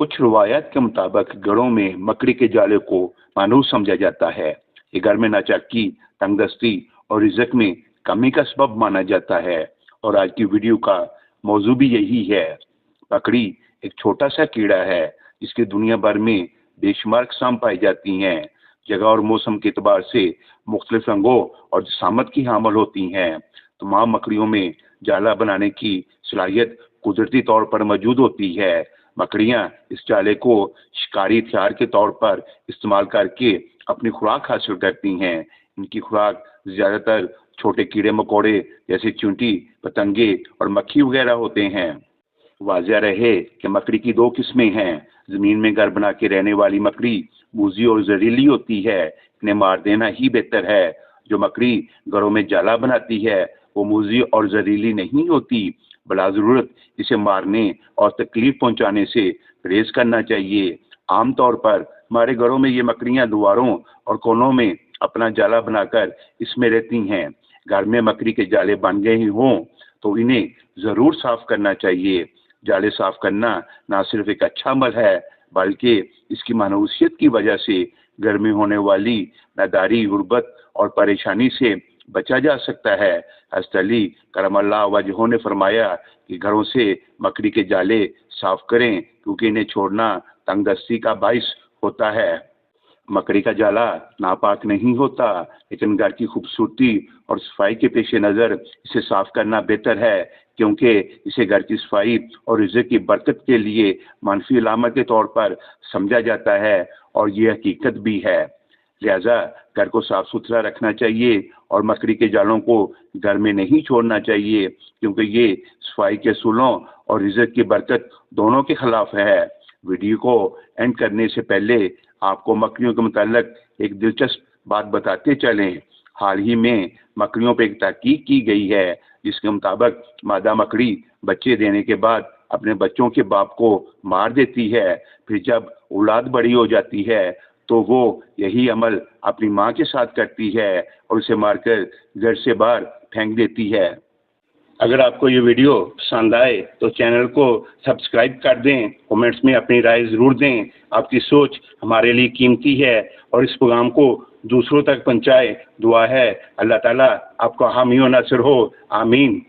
कुछ रवायात के मुताबिक घरों में मकड़ी के जाले को मानूस समझा जाता है। ये घर में नाचाकी, तंगदस्ती और रिज़्क में कमी का सबब माना जाता है। और आज की वीडियो का मौजू भी यही है। मकड़ी एक छोटा सा कीड़ा है जिसकी दुनिया भर में बेशुमार अक़साम पाई जाती हैं। जगह और मौसम के एतबार से मुख्तलिफ रंगों और जसामत की हामिल होती हैं। तमाम मकड़ियों में जाला बनाने की सलाहियत कुदरती तौर पर मौजूद होती है। मकड़ियाँ इस जाले को शिकारी हथियार के तौर पर इस्तेमाल करके अपनी खुराक हासिल करती हैं। इनकी खुराक ज़्यादातर छोटे कीड़े मकोड़े जैसे चींटी, पतंगे और मक्खी वगैरह होते हैं। वाज़ेह रहे कि मकड़ी की दो किस्में हैं। ज़मीन में घर बना के रहने वाली मकड़ी मूजी और जहरीली होती है, इन्हें मार देना ही बेहतर है। जो मकड़ी घरों में जाला बनाती है वो मूजी और जहरीली नहीं होती, बला ज़रूरत इसे मारने और तकलीफ पहुंचाने से परहेज करना चाहिए। आम तौर पर हमारे घरों में ये मकड़ियाँ दीवारों और कोनों में अपना जाला बनाकर इसमें रहती हैं। घर में मकड़ी के जाले बन गए हों तो इन्हें ज़रूर साफ़ करना चाहिए। जाले साफ़ करना ना सिर्फ एक अच्छा अमल है बल्कि इसकी मानूसियत की वजह से घर में होने वाली नादारी, गुर्बत और परेशानी से बचा जा सकता है। हज़रत अली करमल्लाहु वजहहू ने फरमाया कि घरों से मकड़ी के जाले साफ़ करें क्योंकि इन्हें छोड़ना तंगदस्ती का बाइस होता है। मकड़ी का जाला नापाक नहीं होता, लेकिन घर की खूबसूरती और सफाई के पेश नज़र इसे साफ़ करना बेहतर है क्योंकि इसे घर की सफाई और रिज़्क की बरकत के लिए मनफी अलामत के तौर पर समझा जाता है और ये हकीकत भी है। लिहाजा घर को साफ़ सुथरा रखना चाहिए और मकड़ी के जालों को घर में नहीं छोड़ना चाहिए क्योंकि ये सफाई के असूलों और रिज़्क की बरकत दोनों के ख़िलाफ़ है। वीडियो को एंड करने से पहले आपको मकड़ियों के मुताल्लिक एक दिलचस्प बात बताते चलें। हाल ही में मकड़ियों पर एक तहकीक की गई है जिसके मुताबिक मादा मकड़ी बच्चे देने के बाद अपने बच्चों के बाप को मार देती है। फिर जब औलाद बड़ी हो जाती है तो वो यही अमल अपनी माँ के साथ करती है और उसे मारकर घर से बाहर फेंक देती है। अगर आपको ये वीडियो पसंद आए तो चैनल को सब्सक्राइब कर दें, कमेंट्स में अपनी राय ज़रूर दें। आपकी सोच हमारे लिए कीमती है और इस पैगाम को दूसरों तक पहुँचाए। दुआ है अल्लाह ताला आपका हामी व नासिर हो। आमीन।